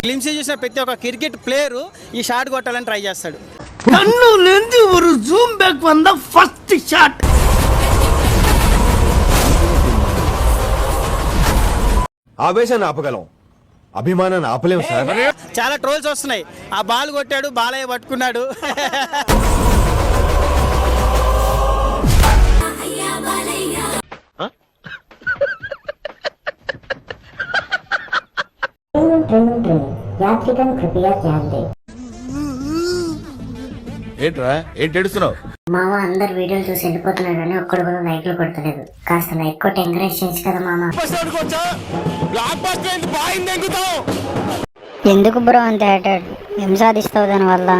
Glimpse చూసిన ప్రతి ఒక్క క్రికెట్ ప్లేయర్ ఈ షాట్ కొట్టాలని ట్రై చేస్తాడు. కన్నులేంది ఒక జూమ్ బ్యాక్ వంద ఫస్ట్ షాట్. ఆవేశాన్ని ఆపగలం, అభిమానాన్ని ఆపలేము సార్. చాలా ట్రోల్స్ వస్తున్నాయి. ఆ బాల్ కొట్టాడు, బాలయ్య పట్టుకున్నాడు. ఏంట్రా ఏంటి ఏడుస్తున్నావు? మామ అందరు వీడియోలు చూసి వెళ్ళిపోతున్నాడు అని ఒక్కడు కూడా లైక్లు కొడతలేదు. కాస్త లైక్ కొట్టి ఎంకరేజ్ చేయొచ్చు కదా మామ. ఎందుకు బ్రో అంత హేటెడ్? ఏం సాధిస్తావు దాని వల్ల?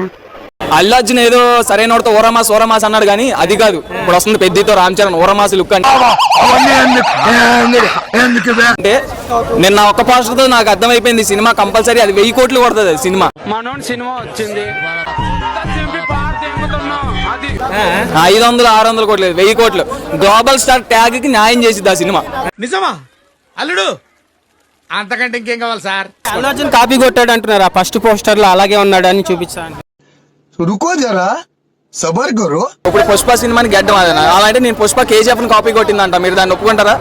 అల్లు అర్జున్ ఏదో సరైన ఓరమాస్ అన్నాడు కానీ అది కాదు. ఇప్పుడు వస్తుంది పెద్దతో రామ్ చరణ్ ఓరమాస్ లుక్ అంటే నిన్న ఒక్క పోస్టర్ తో నాకు అర్థమైపోయింది సినిమా కంపల్సరీ అది 1000 కోట్లు కొడుతుంది. అది సినిమా సినిమా వచ్చింది 500-600 కోట్లు 1000 కోట్లు గ్లోబల్ స్టార్ ట్యాగ్ కి న్యాయం చేసిద్ది ఆ సినిమా. నిజమా అల్లుడు? అంతకంటే ఇంకేం కావాలి సార్? అల్లు అర్జున్ కాపీ కొట్టాడు అంటున్నారు. ఆ ఫస్ట్ పోస్టర్ లో అలాగే ఉన్నాడు అని చూపించాను. రుకో జరా సబర్ కరో. ఇప్పుడు పుష్ప సినిమాని గడ్డం అదే అలాంటి నేను పుష్ప KGF ని కాపీ కొట్టిందంట. మీరు దాన్ని ఒప్పుకుంటారా?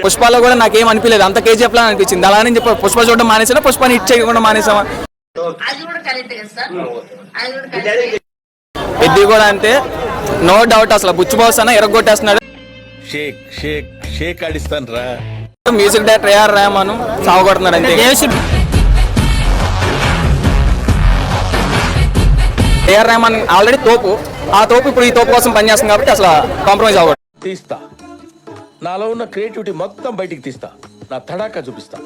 పుష్పలో కూడా నాకేం అనిపించలేదు, అంత KGF లా అనిపించింది. అలానే చెప్పి పుష్ప చూడడం మానేసా, పుష్పని హిట్ చేయకుండా మానేసామా? పెద్ద కూడా అంతే, నో డౌట్. అసలు బుచ్చిబాస్ అన్న ఎరగొట్టేస్తున్నాడు. షేక్ షేక్ షేక్ ఆడిస్తాను రా. మ్యూజిక్ డైరెక్టర్ AR రెహమాన్ సాగుకొడుతున్నాడు అంతే. AR రెహమాన్ ఆల్రెడీ తోపు, ఆ తోపు ఇప్పుడు ఈ తోపు కోసం పనిచేస్తుంది కాబట్టి అసలు కాంప్రమైజ్ అవ్వదు. తీస్తా, నాలో ఉన్న క్రియేటివిటీ మొత్తం బయటికి తీస్తా, నా తడాకా చూపిస్తా.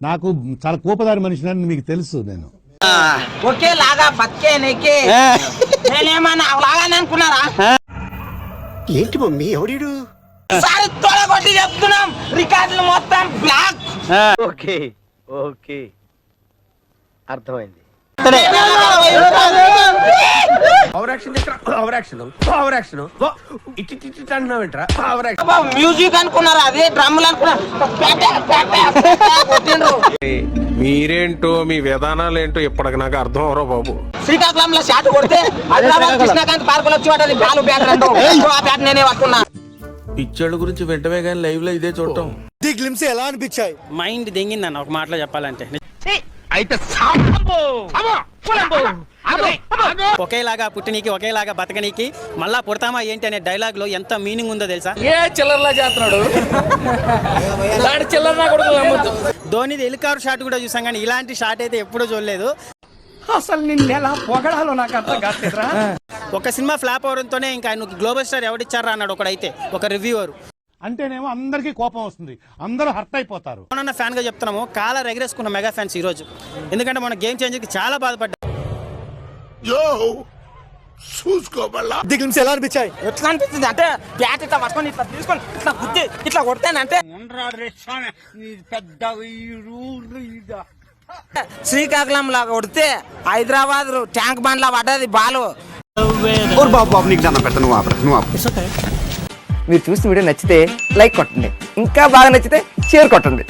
నాకు చాలా కోపదారి మనిషిని మీకు తెలుసు. నేను ఒకేలాగా బతికేనేకి నేనేమన్నా అవలాగానే అనుకున్నారా? ఏంటి మమ్మీ ఎవడు? సారి తొలగొట్టి చెప్తున్నాం, రికార్డులు మొత్తం బ్లాక్. ఓకే ఓకే అర్థమైంది. మ్యూజిక్ అనుకున్నారా? అదే డ్రమ్ములు అనుకున్నారు. మీరేంటో మీ విధానాలు ఏంటో ఇప్పటికి నాకు అర్థం అవరో బాబు. శ్రీకాకుళంలో షాట్ కొడితే కృష్ణకాంత్ పార్కులు వచ్చి వాటి బ్యాలు బ్యాట్ రెండు ఆ బ్యాట్ నేనే పట్టుకున్నా. పిక్చర్ల గురించి వెంటనే కానీ లైవ్ లో ఇదే చూడటం. గ్లిమ్స్ ఎలా అనిపించాయి? మైండ్ దెంగిందన్న ఒక మాటలో చెప్పాలంటే. అయితే ఒకేలాగా పుట్టినీకి ఒకేలాగా బతకనీకి మళ్ళా పుడతామా ఏంటి అనే డైలాగ్ లో ఎంత మీనింగ్ ఉందో తెలుసా? ఏ చిల్లర్లా చేస్తున్నాడు ధోనిది ఎలికారు షాట్ కూడా చూసాం కానీ ఇలాంటి షాట్ అయితే ఎప్పుడూ చూడలేదు. అసలు నిన్న ఎలా పొగడాలో నాకు అర్థం కాదురా. ఒక సినిమా ఫ్లాప్ అవడంతోనే ఇంకా ఆయన గ్లోబల్ స్టార్ ఎవడిచ్చారా అన్నాడు ఒకడైతే, ఒక రివ్యూవర్. అంటేనేమో అందరికీ కోపం వస్తుంది, అందరూ హర్ట్ అయిపోతారు. మన ఫ్యాన్ గా చెప్తున్నాము, కాలర్ ఎగరేసుకున్న మెగా ఫ్యాన్స్ ఈ రోజు. ఎందుకంటే మన గేమ్ చేంజర్ కి చాలా బాధపడ్డా. గ్లిమ్స్ ఎలా అనిపించాయి? ఎట్లా అనిపిస్తుంది అంటే బ్యాట్ ఇట్లా పట్టుకొని ఇట్లా తీసుకొని ఇట్లా గుద్ది ఇట్లా కొడతానంటే శ్రీకాకుళం లా కొడితే హైదరాబాద్ ట్యాంక్ బండ్ లా పడ్డది బాలు. మీరు చూసిన వీడియో నచ్చితే లైక్ కొట్టండి, ఇంకా బాగా నచ్చితే షేర్ కొట్టండి.